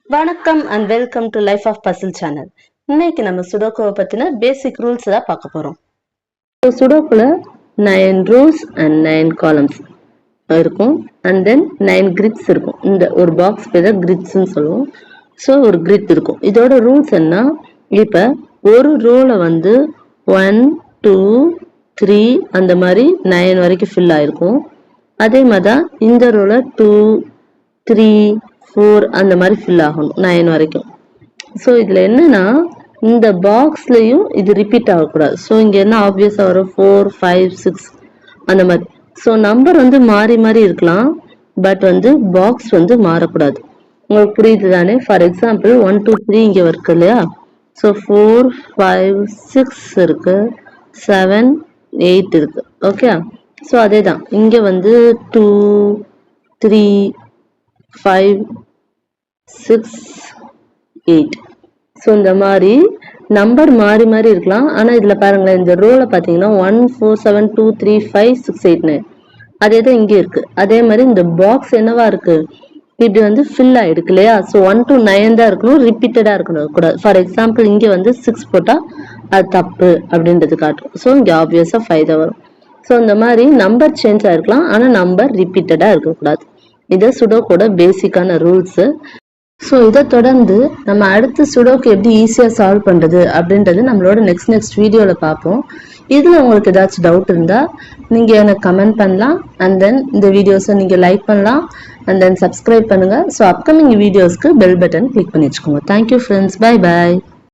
வணக்கம் and welcome to life of puzzle channel. இன்னைக்கு நம்ம சுடோக்கோவை பத்தின பேசிக் ரூல்ஸ் தான் பார்க்க போறோம். சுடோக்குல 9 ரூல்ஸ் அண்ட் 9 காலம்ஸ் இருக்கும் அண்ட் தென் 9 கிரிட்ஸ் இருக்கும். இந்த ஒரு பாக்ஸ் பேர் கிரிட்ஸ்ன்னு சொல்லுவோம். ஸோ ஒரு கிரிட் இருக்கும். இதோட ரூல்ஸ் என்ன? இப்போ ஒரு ரோல வந்து 1 2 3 அந்த மாதிரி 9 வரைக்கும் ஃபில் ஆயிருக்கும். அதே மாதிரி தான் இந்த ரோல 2 3 4 அந்த மாதிரி ஃபில் ஆகணும் 9 வரைக்கும். ஸோ இதில் என்னன்னா இந்த பாக்ஸ்லையும் இது ரிப்பீட் ஆகக்கூடாது. ஸோ இங்கே என்ன ஆப்வியஸாக வரும் 4 5 6 அந்த மாதிரி. ஸோ நம்பர் வந்து மாறி மாறி இருக்கலாம், பட் வந்து பாக்ஸ் வந்து மாறக்கூடாது. உங்களுக்கு புரியுது தானே? ஃபார் எக்ஸாம்பிள் 1 2 3 இங்கே இருக்கு இல்லையா? ஸோ 4 5 6 இருக்கு, 7 8 இருக்கு. ஓகே, ஸோ அதே தான் இங்கே வந்து 2 3 5 6 8. ஸோ இந்த மாதிரி நம்பர் மாறி மாறி இருக்கலாம். ஆனால் இதில் பாருங்களேன், இந்த ரோல பார்த்தீங்கன்னா 1 4 7 2 3 5 6 8 9 அதே தான் இங்கே இருக்கு. அதே மாதிரி இந்த பாக்ஸ் என்னவா இருக்கு, இப்படி வந்து ஃபில் ஆயிருக்கு இல்லையா? ஸோ 1 to 9 தான் இருக்கணும், ரிப்பீட்டடா இருக்கணும் கூடாது. ஃபார் எக்ஸாம்பிள் இங்கே வந்து 6 போட்டால் அது தப்பு அப்படின்றது காட்டும். ஸோ இங்கே ஆப்வியஸாக 5 தான் வரும். ஸோ இந்த மாதிரி நம்பர் சேஞ்ச் ஆயிருக்கலாம், ஆனால் நம்பர் ரிப்பீட்டடா இருக்கக்கூடாது. இது சுடோக்கோட பேசிக்கான ரூல்ஸ். ஸோ இதை தொடர்ந்து நம்ம அடுத்து சுடோக்கு எப்படி ஈஸியாக சால்வ் பண்ணுறது அப்படின்றது நம்மளோட நெக்ஸ்ட் வீடியோவில் பார்ப்போம். இதில் உங்களுக்கு ஏதாச்சும் டவுட் இருந்தால் நீங்கள் எனக்கு கமெண்ட் பண்ணலாம். அண்ட் தென் இந்த வீடியோஸை நீங்கள் லைக் பண்ணலாம் அண்ட் தென் சப்ஸ்கிரைப் பண்ணுங்கள். ஸோ அப்கமிங் வீடியோஸ்க்கு பெல் பட்டன் கிளிக் பண்ணி வச்சுக்கோங்க. தேங்க்யூ ஃப்ரெண்ட்ஸ், பை பாய்.